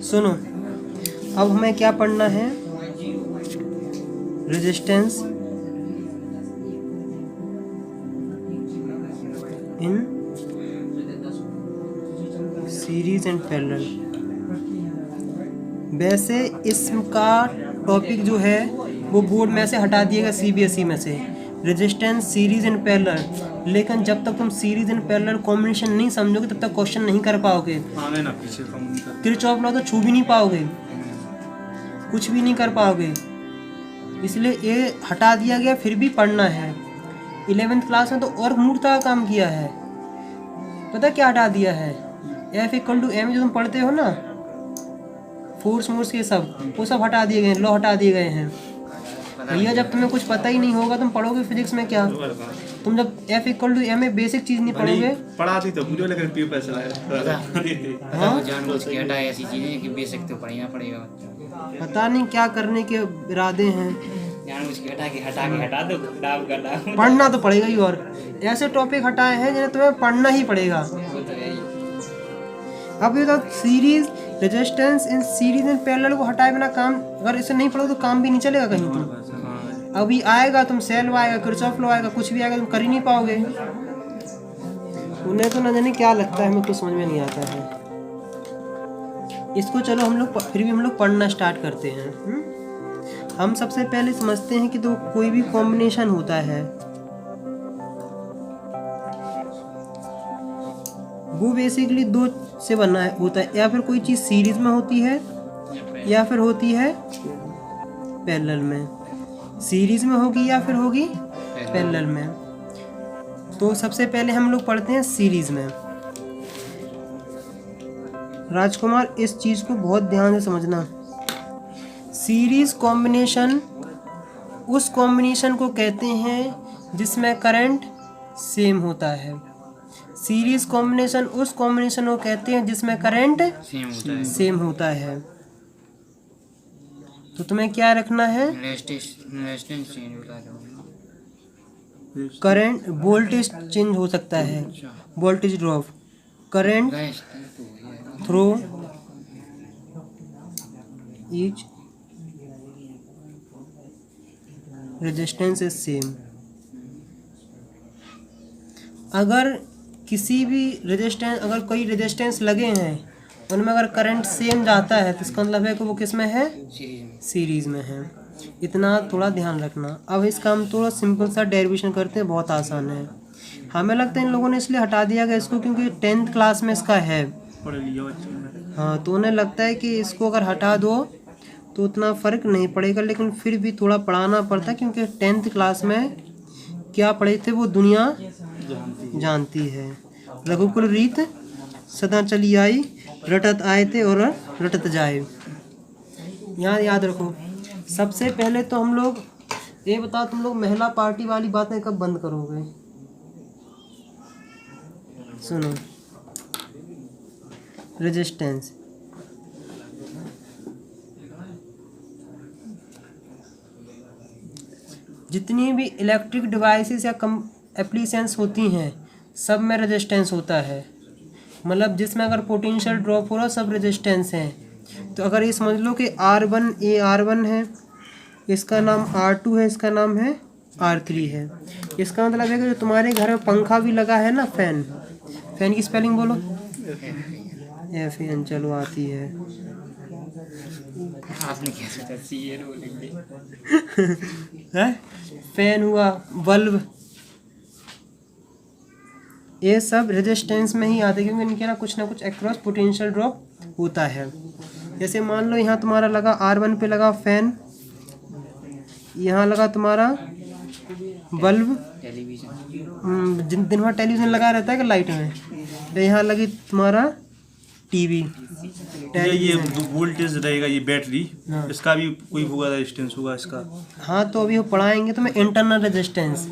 सुनो, अब हमें क्या पढ़ना है, resistance in series and parallel. वैसे इसका टॉपिक जो है वो बोर्ड में से हटा दिएगा, सीबीएसई में से, रेजिस्टेंस सीरीज एंड पैरेलल। लेकिन जब तक तुम सीरीज एंड पैरेलल कॉम्बिनेशन नहीं समझोगे तब तक क्वेश्चन नहीं कर पाओगे। किरचॉफ लॉ तो छू भी नहीं पाओगे, कुछ भी नहीं कर पाओगे, इसलिए ये हटा दिया गया। फिर भी पढ़ना है। 11th क्लास में तो और मूर्खता का काम किया है। पता क्या हटा दिया है, F=m जो तुम पढ़ते हो ना, फोर्स मोर्स के सब, वो सब हटा दिए गए हैं, लॉ हटा दिए गए हैं। भैया जब तुम्हें कुछ पता ही नहीं होगा तुम पढ़ोगे फिजिक्स में क्या? तुम जब F=m में बेसिक चीज नहीं पढ़ोगे, पढ़ाती तो पूरी, लेकिन पेपर चलाया। हाँ जानबूझ के हटाए ऐसी चीजें कि बेसिक तो पढ़ना पड़ेगा। पता नहीं क्या करने के इरादे हैं। जानबूझ के हटा दो, डाब का डाब। पढ़ना तो पड़ेगा ही, और ऐसे टॉपिक हटाए हैं जिन्हें तुम्हें पढ़ना ही पड़ेगा। वो तो है ही। अब ये तो series, resistance in series and parallel को हटाए बिना काम, अगर इसे नहीं पढ़ो तो काम भी नहीं चलेगा कहीं। तुम अभी आएगा, तुम सेल लॉ आएगा, किरचॉफ लॉ आएगा, कुछ भी आएगा, तुम कर ही नहीं पाओगे। उन्हें तो न जाने क्या लगता है, हमें कुछ समझ में नहीं आता है। इसको चलो हम लोग फिर भी हम लोग पढ़ना स्टार्ट करते हैं। हम सबसे पहले समझते हैं कि तो कोई भी कॉम्बिनेशन होता है वो बेसिकली दो से बना होता है, या फिर कोई चीज़ सीरीज में होती है या फिर होती है पैरेलल में। सीरीज में होगी या फिर होगी पैरेलल में। तो सबसे पहले हम लोग पढ़ते हैं सीरीज में। राजकुमार इस चीज़ को बहुत ध्यान से समझना। सीरीज कॉम्बिनेशन उस कॉम्बिनेशन को कहते हैं जिसमें करंट सेम होता है। सीरीज कॉम्बिनेशन उस कॉम्बिनेशन को कहते हैं जिसमें करंट सेम होता है। तो तुम्हें क्या रखना है, करंट वोल्टेज चेंज हो सकता है, voltage drop, current through each resistance is same. अगर किसी भी रेजिस्टेंस, अगर कोई रेजिस्टेंस लगे हैं उनमें अगर करंट सेम जाता है तो इसका मतलब है कि वो किस में है, सीरीज में है। इतना थोड़ा ध्यान रखना। अब इसका हम थोड़ा सिंपल सा डेरिवेशन करते हैं, बहुत आसान है। हमें लगता है इन लोगों ने इसलिए हटा दिया गया इसको क्योंकि 10th क्लास में इसका है। हाँ, तो उन्हें लगता है कि इसको अगर हटा दो तो उतना फ़र्क नहीं पड़ेगा, लेकिन फिर भी थोड़ा पढ़ाना पड़ता है क्योंकि 10th क्लास में क्या पढ़े थे वो दुनिया जानती है। रघुकुल रीत सदा चली आई, रटत आए थे और रटत जाए। यहाँ याद रखो। सबसे पहले तो हम लोग ये बताओ, तुम लोग महिला पार्टी वाली बातें कब बंद करोगे? सुनो, रेजिस्टेंस जितनी भी इलेक्ट्रिक डिवाइसेस या एप्लीकेशंस होती हैं सब में रेजिस्टेंस होता है। मतलब जिसमें अगर पोटेंशियल ड्रॉप हो रहा सब रेजिस्टेंस है। तो अगर ये समझ लो कि R1 ये R1 है, इसका नाम R2 है, इसका नाम है R3 है। इसका मतलब है कि जो तुम्हारे घर में पंखा भी लगा है ना, फैन, फैन की स्पेलिंग बोलो। FN चलो आती है। आपने क्या सोचा, CN बोलेंगे? है फैन हुआ, बल्ब, ये सब रेजिस्टेंस में ही आते हैं क्योंकि इनके ना कुछ अक्रॉस पोटेंशियल ड्रॉप होता है। जैसे मान लो यहाँ तुम्हारा लगा R1 पे लगा फैन, यहाँ लगा तुम्हारा बल्ब, टेलीविजन, दिन भर टेलीविज़न लगा रहता है कि लाइट में, तो यहाँ लगी तुम्हारा टीवी। ये वोल्टेज रहेगा, ये बैटरी, इसका भी कोई होगा, रेजिस्टेंस होगा इसका। हाँ, तो अभी वो पढ़ाएंगे तुम्हें इंटरनल रेजिस्टेंस।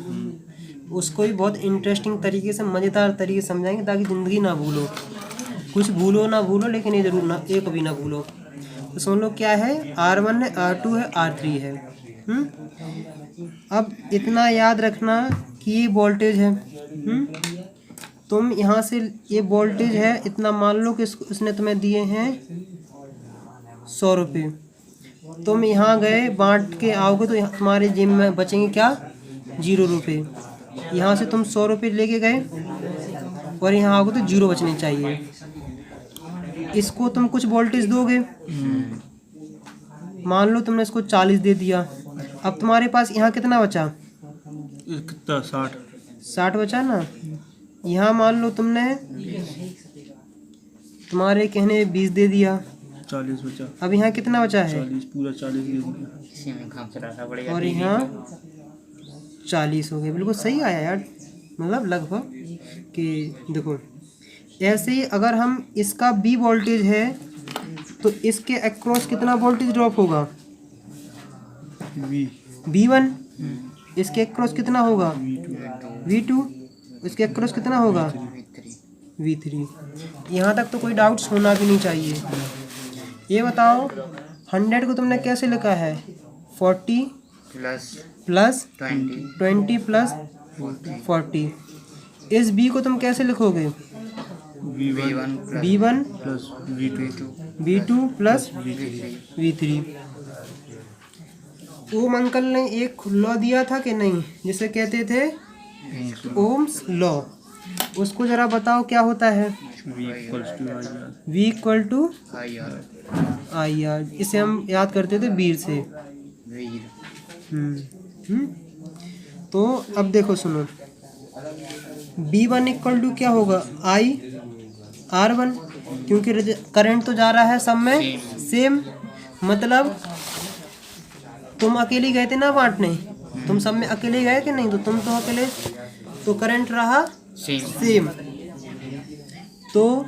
उसको भी बहुत इंटरेस्टिंग तरीके से, मज़ेदार तरीके से समझाएंगे ताकि ज़िंदगी ना भूलो। कुछ भूलो ना भूलो, लेकिन ये ज़रूर ना, एक भी ना भूलो। तो सुन लो क्या है, R1 है, R2 है, R3 है। अब इतना याद रखना कि ये वोल्टेज है। तुम यहाँ से ये वोल्टेज है इतना मान लो कि इसने तुम्हें दिए हैं 100 रुपये। तुम यहाँ गए बांट के आओगे तो तुम्हारे जेब में बचेंगे क्या? 0 रुपये। यहाँ से तुम 100 रुपये लेके गए और यहाँ आओगे तो 0 बचने चाहिए। इसको तुम कुछ वोल्टेज दोगे, मान लो तुमने इसको 40 दे दिया। अब तुम्हारे पास यहाँ कितना बचा? कितना? 60 बचा ना। यहाँ मान लो तुमने तुम्हारे कहने 20 दे दिया, 40 बचा। अब यहाँ कितना बचा है? 40 पूरा 40 दे दिया। इसी में काम चलाना पड़ेगा। और यहाँ 40 हो गए। बिल्कुल सही आया यार, मतलब लगभग कि देखो ऐसे ही अगर हम इसका B वोल्टेज है तो इसके अक्रॉस कितना वोल्टेज ड्रॉप होगा? V1। इसके अक्रॉस कितना होगा? V2। इसके अक्रॉस कितना होगा? V3। यहाँ तक तो कोई डाउट्स होना भी नहीं चाहिए। ये बताओ 100 को तुमने कैसे लिखा है? 40 प्लस 20 प्लस 40। इस B को तुम कैसे लिखोगे? V1 plus V2 plus V3। ओम अंकल ने एक लॉ दिया था कि नहीं, जिसे कहते थे ओम्स लॉ। उसको जरा बताओ क्या होता है? V equal to IR। इसे हम याद करते थे वीर से। तो अब देखो सुनो, V1 इक्वल टू क्या होगा? IR1, क्योंकि करंट तो जा रहा है सब में सेम। मतलब तुम अकेले गए थे ना बांटने, तुम सब में अकेले गए कि नहीं? तो तुम तो अकेले, तो करंट रहा सेम। तो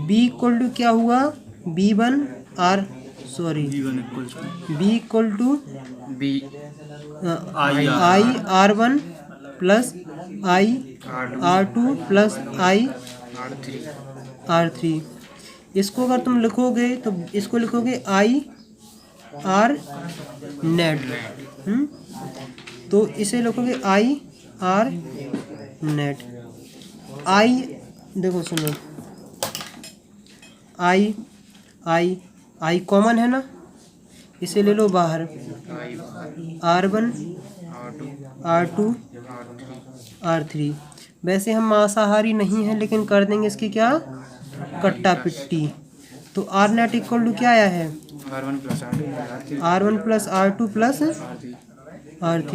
B इक्वल टू क्या हुआ? B equal to IR1 plus IR2 plus IR3। इसको अगर तुम लिखोगे तो इसको लिखोगे IR नेट। तो इसे लिखोगे IR नेट। देखो सुनो, I कॉमन है ना, इसे ले लो बाहर। R1 R2 R3। वैसे हम मांसाहारी नहीं हैं, लेकिन कर देंगे इसकी क्या? कट्टा पिट्टी। तो R नेट इक्वल टू क्या आया है? R1 plus R2 plus R3।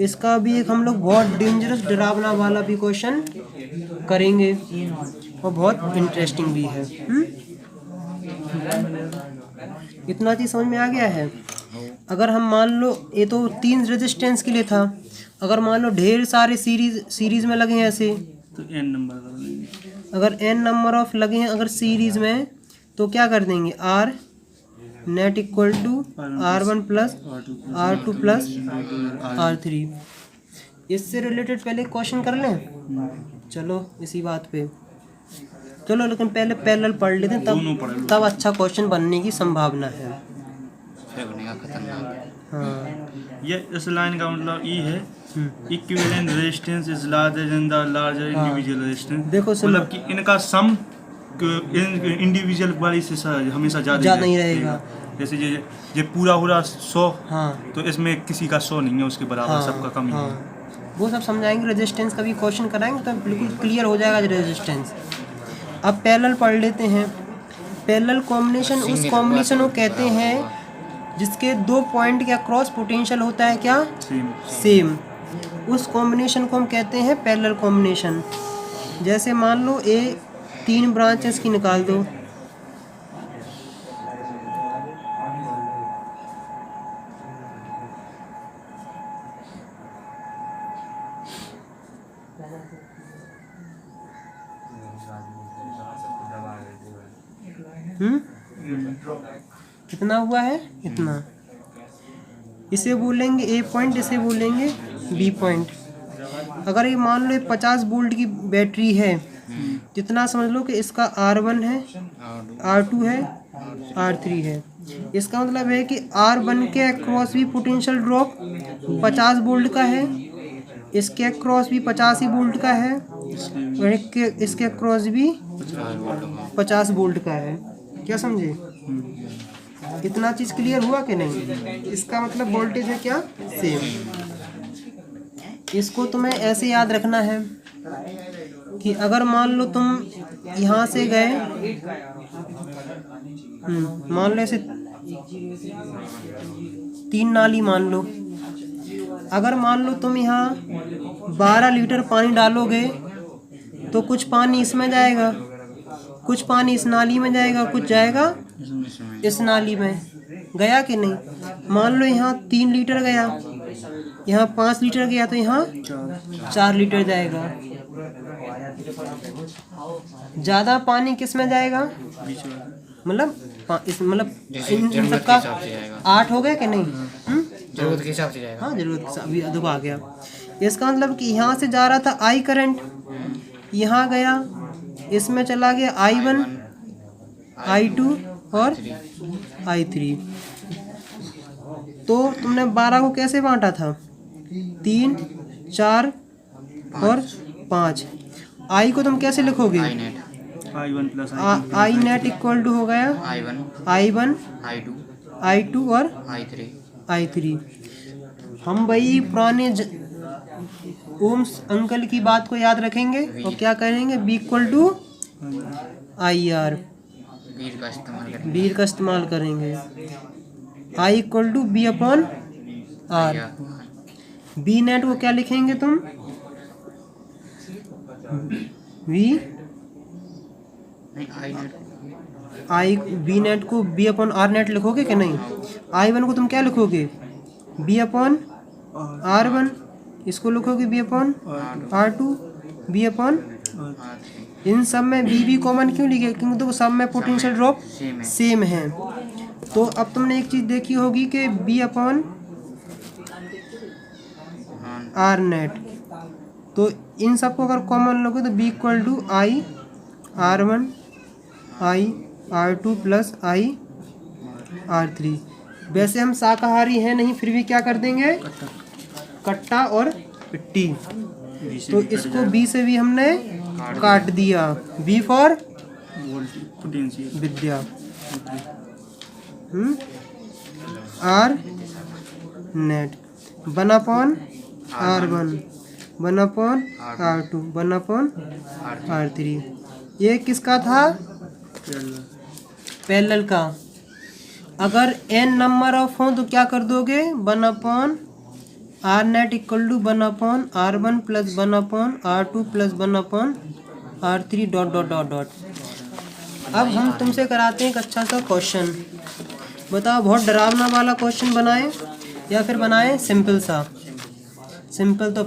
इसका भी एक हम लोग बहुत डेंजरस डरावना वाला भी क्वेश्चन करेंगे और बहुत इंटरेस्टिंग भी है। इतना चीज़ समझ में आ गया है? अगर हम मान लो, ये तो 3 रेजिस्टेंस के लिए था, अगर मान लो ढेर सारे सीरीज में लगे हैं ऐसे, तो n नंबर कर लेंगे। अगर n नंबर ऑफ लगे हैं अगर सीरीज में, तो क्या कर देंगे? R net equal to R1 plus R2 plus R3। इससे रिलेटेड पहले क्वेश्चन कर लें। चलो इसी बात पे चलो, लेकिन पहले पैरेलल पढ़ लेते हैं, तब अच्छा क्वेश्चन बनने की संभावना है। हाँ, ये इस लाइन का मतलब ये है, equivalent resistance is larger than the larger individual resistance. देखो मतलब कि इनका सम इंडिविजुअल वाली से हमेशा ज़्यादा नहीं रहेगा। जैसे ये पूरा हो रहा 100, हाँ, तो इसमें किसी का 100 नहीं है उसके बराबर, हाँ, सबका कम ही है। वो सब समझाएंगे। रेजिस्टेंस का भी क्वेश्चन कराएंगे तो बिल्कुल क्लियर हो जाएगा रेजिस्टेंस। अब पैरेलल पढ़ लेते हैं। पैरेलल कॉम्बिनेशन उस कॉम्बिनेशन को कहते हैं जिसके 2 पॉइंट के अक्रॉस पोटेंशियल होता है क्या? सेम। उस कॉम्बिनेशन को हम कहते हैं पैरेलल कॉम्बिनेशन। जैसे मान लो 3 ब्रांचेस की निकाल दो। कितना हुआ है? इतना। इसे बोलेंगे A पॉइंट, इसे बोलेंगे B पॉइंट। अगर ये मान लो 50 वोल्ट की बैटरी है, जितना समझ लो कि इसका R1 है, R2 है, R3 है। इसका मतलब है कि R1 के अक्रॉस भी पोटेंशियल ड्रॉप 50 वोल्ट का है, इसके अक्रॉस भी 50 ही वोल्ट का है, और इसके अक्रॉस भी 50 वोल्ट का है। क्या समझे? इतना चीज़ क्लियर हुआ कि नहीं? इसका मतलब वोल्टेज है क्या? सेम। इसको तुम्हें ऐसे याद रखना है कि अगर मान लो तुम यहाँ से गए, मान लो ऐसे 3 नाली मान लो। अगर मान लो तुम यहाँ 12 लीटर पानी डालोगे तो कुछ पानी इसमें जाएगा, कुछ पानी इस नाली में जाएगा, कुछ जाएगा इस नाली में। गया कि नहीं? मान लो यहाँ 3 लीटर गया, यहाँ 5 लीटर गया, तो यहाँ 4 लीटर जाएगा। ज़्यादा पानी किस में जाएगा? मतलब इन सबका 8 हो गया कि नहीं? जरूरत के हिसाब से जाएगा। हाँ, जरूरत के हिसाब से देखो आ गया। इसका मतलब कि यहाँ से जा रहा था आई करंट, यहाँ गया, इसमें चला गया I1, I2 और I3। तो तुमने 12 को कैसे बांटा था? 3, 4 और 5। I को तुम कैसे लिखोगे? I1 plus I net equal to हो गया I1, I2 और I3। हम भाई पुराने ओम्स अंकल की बात को याद रखेंगे और क्या करेंगे? B इक्वल टू IR, वीर का इस्तेमाल करेंगे। I equal to B upon R। B net को क्या लिखेंगे तुम? B नेट को B अपॉन R नेट लिखोगे कि नहीं? I1 को तुम क्या लिखोगे? B upon R1। इसको लिखोगे B upon R2, B upon. इन सब में B कॉमन क्यों लिखे? क्योंकि तो सब में पोटेंशियल ड्रॉप सेम है। तो अब तुमने एक चीज़ देखी होगी कि B अपॉन R नेट, तो इन सबको अगर कॉमन लोगे तो B equal to I R1 I R2 plus I R3। वैसे हम शाकाहारी हैं नहीं, फिर भी क्या कर देंगे? कट्टा और पिट्टी। तो इसको B से भी हमने काट दिया। B for potential Vidya. R net 1 upon R1, 1 upon R2, 1 upon R3। ये किसका था? पैरेलल का। अगर n नंबर ऑफ हो तो क्या कर दोगे? 1 upon R net equal to 1 upon R1 plus 1 upon R2 plus 1 upon R3 dot dot dot dot. अब हम तुमसे कराते हैं एक अच्छा सा क्वेश्चन। बताओ, बहुत डरावना वाला क्वेश्चन बनाए या फिर बनाए सिंपल सा? सिंपल तो